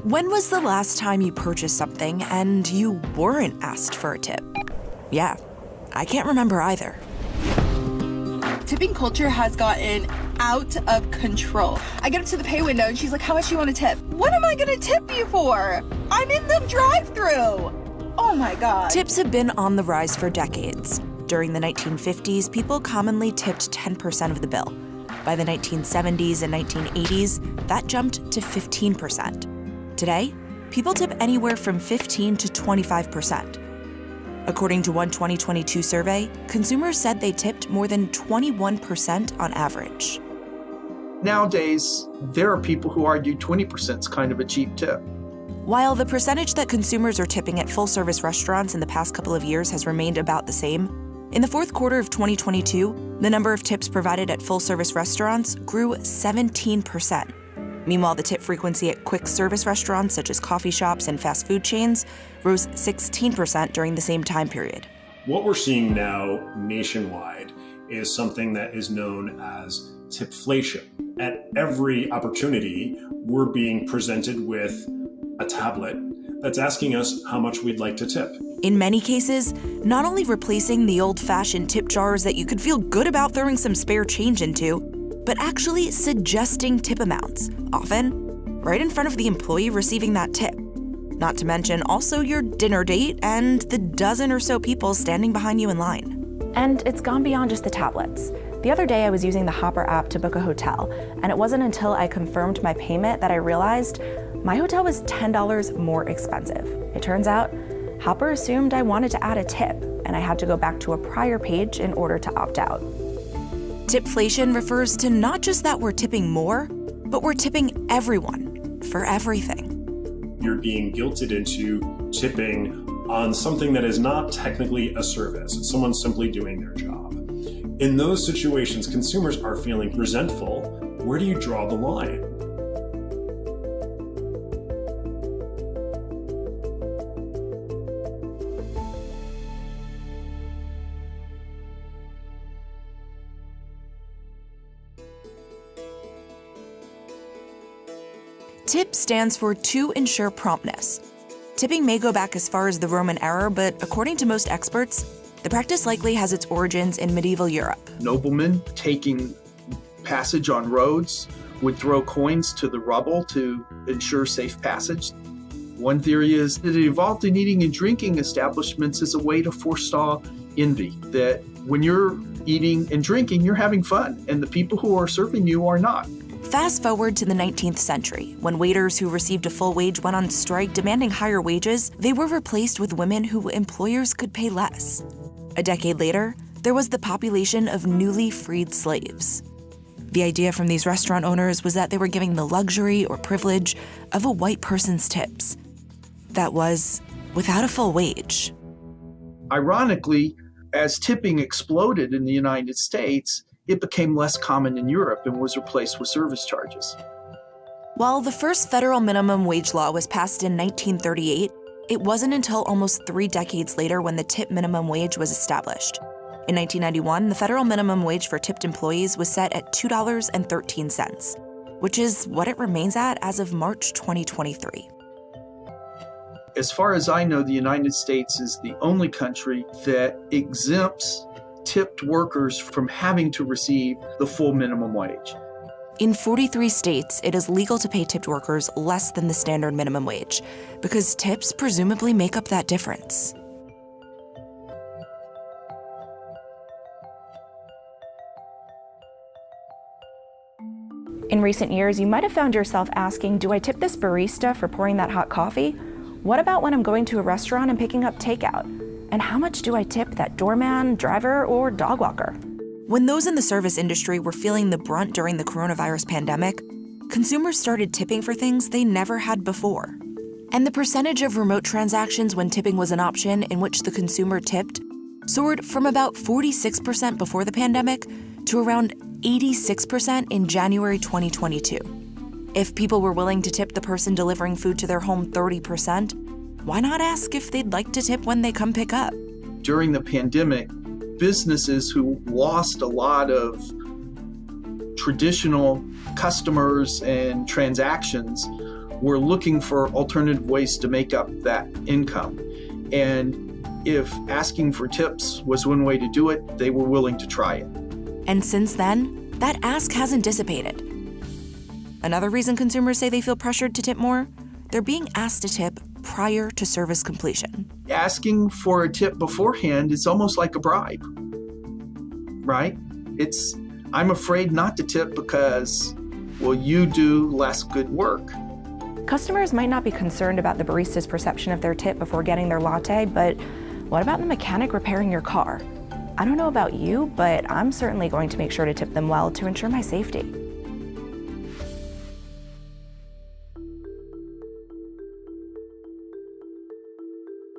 When was the last time you purchased something and you weren't asked for a tip? Yeah, I can't remember either. Tipping culture has gotten out of control. I get up to the pay window and she's like, how much do you want to tip? What am I going to tip you for? I'm in the drive-thru. Oh my God. Tips have been on the rise for decades. During the 1950s, people commonly tipped 10% of the bill. By the 1970s and 1980s, that jumped to 15%. Today, people tip anywhere from 15 to 25%. According to one 2022 survey, consumers said they tipped more than 21% on average. Nowadays, there are people who argue 20% is kind of a cheap tip. While the percentage that consumers are tipping at full-service restaurants in the past couple of years has remained about the same, in the fourth quarter of 2022, the number of tips provided at full-service restaurants grew 17%. Meanwhile, the tip frequency at quick-service restaurants such as coffee shops and fast food chains rose 16% during the same time period. What we're seeing now nationwide is something that is known as tipflation. At every opportunity, we're being presented with a tablet that's asking us how much we'd like to tip. In many cases, not only replacing the old-fashioned tip jars that you could feel good about throwing some spare change into, but actually suggesting tip amounts, often right in front of the employee receiving that tip. Not to mention also your dinner date and the dozen or so people standing behind you in line. And it's gone beyond just the tablets. The other day I was using the Hopper app to book a hotel, and it wasn't until I confirmed my payment that I realized my hotel was $10 more expensive. It turns out, Hopper assumed I wanted to add a tip, and I had to go back to a prior page in order to opt out. Tipflation refers to not just that we're tipping more, but we're tipping everyone for everything. You're being guilted into tipping on something that is not technically a service. It's someone simply doing their job. In those situations, consumers are feeling resentful. Where do you draw the line? TIP stands for to ensure promptness. Tipping may go back as far as the Roman era, but according to most experts, the practice likely has its origins in medieval Europe. Noblemen taking passage on roads would throw coins to the rubble to ensure safe passage. One theory is that it evolved in eating and drinking establishments as a way to forestall envy, that when you're eating and drinking, you're having fun, and the people who are serving you are not. Fast forward to the 19th century, when waiters who received a full wage went on strike demanding higher wages, they were replaced with women who employers could pay less. A decade later, there was the population of newly freed slaves. The idea from these restaurant owners was that they were giving the luxury or privilege of a white person's tips. That was without a full wage. Ironically, as tipping exploded in the United States, it became less common in Europe and was replaced with service charges. While the first federal minimum wage law was passed in 1938, it wasn't until almost 3 decades later when the tip minimum wage was established. In 1991, the federal minimum wage for tipped employees was set at $2.13, which is what it remains at as of March 2023. As far as I know, the United States is the only country that exempts tipped workers from having to receive the full minimum wage. In 43 states, it is legal to pay tipped workers less than the standard minimum wage, because tips presumably make up that difference. In recent years, you might have found yourself asking, do I tip this barista for pouring that hot coffee? What about when I'm going to a restaurant and picking up takeout? And how much do I tip that doorman, driver, or dog walker? When those in the service industry were feeling the brunt during the coronavirus pandemic, consumers started tipping for things they never had before. And the percentage of remote transactions when tipping was an option in which the consumer tipped soared from about 46% before the pandemic to around 86% in January 2022. If people were willing to tip the person delivering food to their home 30%, why not ask if they'd like to tip when they come pick up? During the pandemic, businesses who lost a lot of traditional customers and transactions were looking for alternative ways to make up that income. And if asking for tips was one way to do it, they were willing to try it. And since then, that ask hasn't dissipated. Another reason consumers say they feel pressured to tip more? They're being asked to tip prior to service completion. Asking for a tip beforehand is almost like a bribe, right? I'm afraid not to tip because, well, you do less good work. Customers might not be concerned about the barista's perception of their tip before getting their latte, but what about the mechanic repairing your car? I don't know about you, but I'm certainly going to make sure to tip them well to ensure my safety.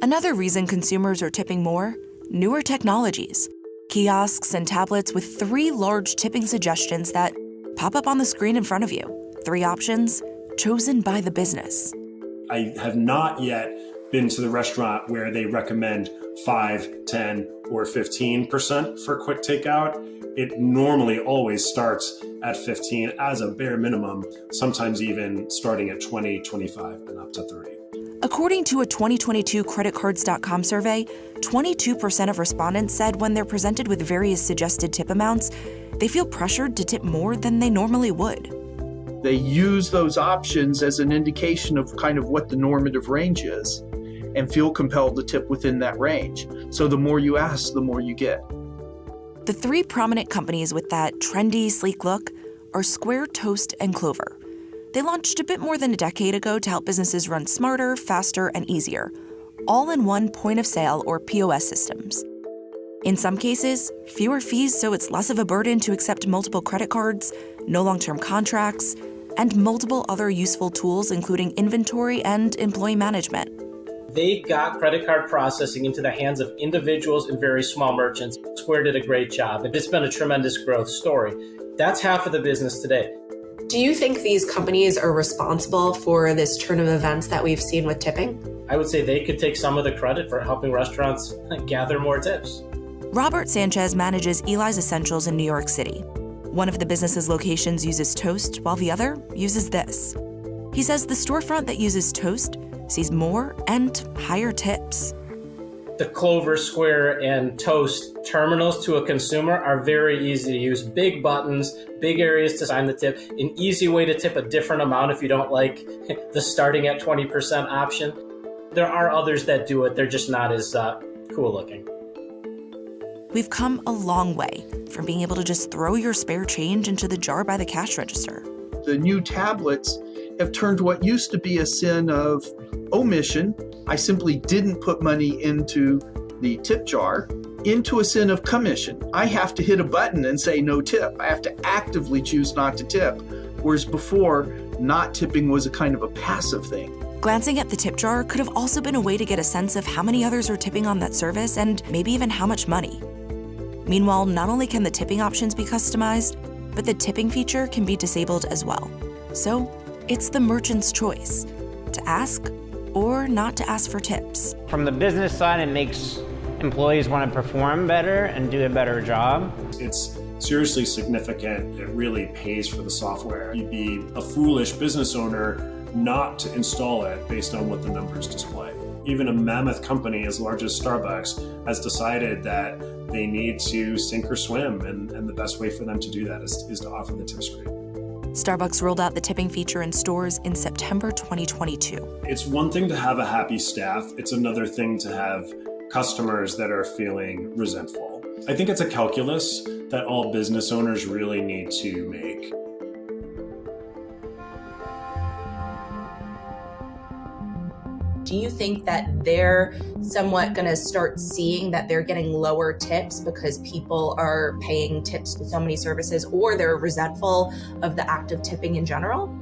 Another reason consumers are tipping more? Newer technologies. Kiosks and tablets with 3 large tipping suggestions that pop up on the screen in front of you. 3 options chosen by the business. I have not yet been to the restaurant where they recommend 5, 10, or 15% for quick takeout. It normally always starts at 15 as a bare minimum, sometimes even starting at 20, 25, and up to 30. According to a 2022 creditcards.com survey, 22% of respondents said when they're presented with various suggested tip amounts, they feel pressured to tip more than they normally would. They use those options as an indication of kind of what the normative range is and feel compelled to tip within that range. So the more you ask, the more you get. The 3 prominent companies with that trendy, sleek look are Square, Toast, and Clover. They launched a bit more than a decade ago to help businesses run smarter, faster, and easier, all in one point-of-sale or POS systems. In some cases, fewer fees so it's less of a burden to accept multiple credit cards, no long-term contracts, and multiple other useful tools including inventory and employee management. They got credit card processing into the hands of individuals and very small merchants. Square did a great job. It's been a tremendous growth story. That's half of the business today. Do you think these companies are responsible for this turn of events that we've seen with tipping? I would say they could take some of the credit for helping restaurants gather more tips. Robert Sanchez manages Eli's Essentials in New York City. One of the business's locations uses Toast, while the other uses this. He says the storefront that uses Toast sees more and higher tips. The Clover, Square, and Toast terminals to a consumer are very easy to use. Big buttons, big areas to sign the tip, an easy way to tip a different amount if you don't like the starting at 20% option. There are others that do it, they're just not as cool looking. We've come a long way from being able to just throw your spare change into the jar by the cash register. The new tablets have turned what used to be a sin of omission, I simply didn't put money into the tip jar, into a sin of commission. I have to hit a button and say no tip. I have to actively choose not to tip, whereas before, not tipping was a kind of a passive thing. Glancing at the tip jar could have also been a way to get a sense of how many others are tipping on that service and maybe even how much money. Meanwhile, not only can the tipping options be customized, but the tipping feature can be disabled as well. So it's the merchant's choice to ask or not to ask for tips. From the business side, it makes employees want to perform better and do a better job. It's seriously significant. It really pays for the software. You'd be a foolish business owner not to install it based on what the numbers display. Even a mammoth company as large as Starbucks has decided that they need to sink or swim, and the best way for them to do that is to offer the tip screen. Starbucks rolled out the tipping feature in stores in September 2022. It's one thing to have a happy staff. It's another thing to have customers that are feeling resentful. I think it's a calculus that all business owners really need to make. Do you think that they're somewhat going to start seeing that they're getting lower tips because people are paying tips to so many services, or they're resentful of the act of tipping in general?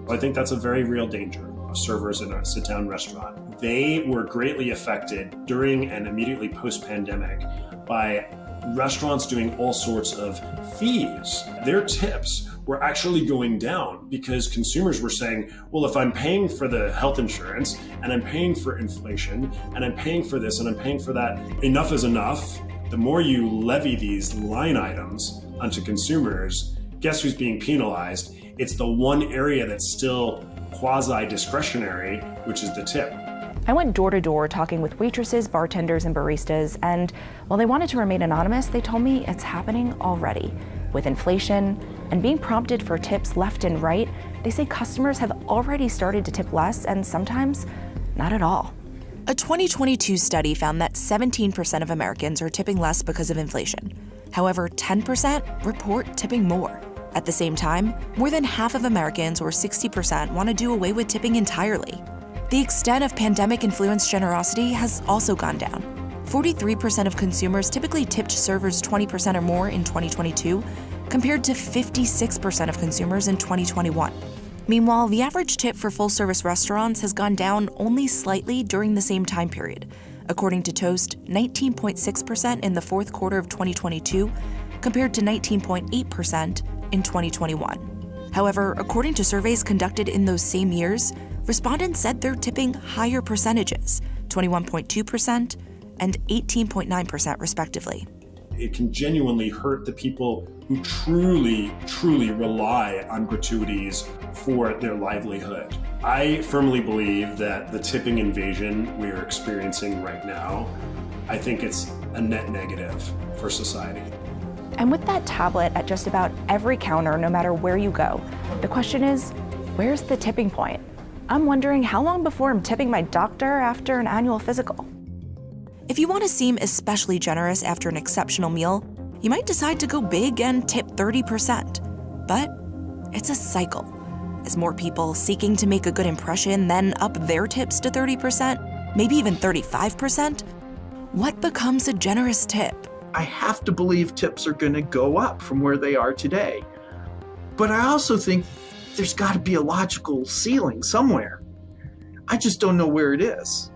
I think that's a very real danger of servers in a sit-down restaurant. They were greatly affected during and immediately post-pandemic by restaurants doing all sorts of fees. Their tips were actually going down because consumers were saying, well, if I'm paying for the health insurance and I'm paying for inflation and I'm paying for this and I'm paying for that, enough is enough. The more you levy these line items onto consumers, guess who's being penalized? It's the one area that's still quasi-discretionary, which is the tip. I went door to door talking with waitresses, bartenders, and baristas, and while they wanted to remain anonymous, they told me it's happening already. With inflation and being prompted for tips left and right, they say customers have already started to tip less and sometimes not at all. A 2022 study found that 17% of Americans are tipping less because of inflation. However, 10% report tipping more. At the same time, more than half of Americans, or 60%, want to do away with tipping entirely. The extent of pandemic-influenced generosity has also gone down. 43% of consumers typically tipped servers 20% or more in 2022, compared to 56% of consumers in 2021. Meanwhile, the average tip for full-service restaurants has gone down only slightly during the same time period. According to Toast, 19.6% in the fourth quarter of 2022, compared to 19.8% in 2021. However, according to surveys conducted in those same years, respondents said they're tipping higher percentages, 21.2% and 18.9% respectively. It can genuinely hurt the people who truly rely on gratuities for their livelihood. I firmly believe that the tipping invasion we're experiencing right now, I think it's a net negative for society. And with that tablet at just about every counter, no matter where you go, the question is, where's the tipping point? I'm wondering how long before I'm tipping my doctor after an annual physical. If you want to seem especially generous after an exceptional meal, you might decide to go big and tip 30%. But it's a cycle. As more people seeking to make a good impression then up their tips to 30%, maybe even 35%, what becomes a generous tip? I have to believe tips are going to go up from where they are today. But I also think there's got to be a logical ceiling somewhere. I just don't know where it is.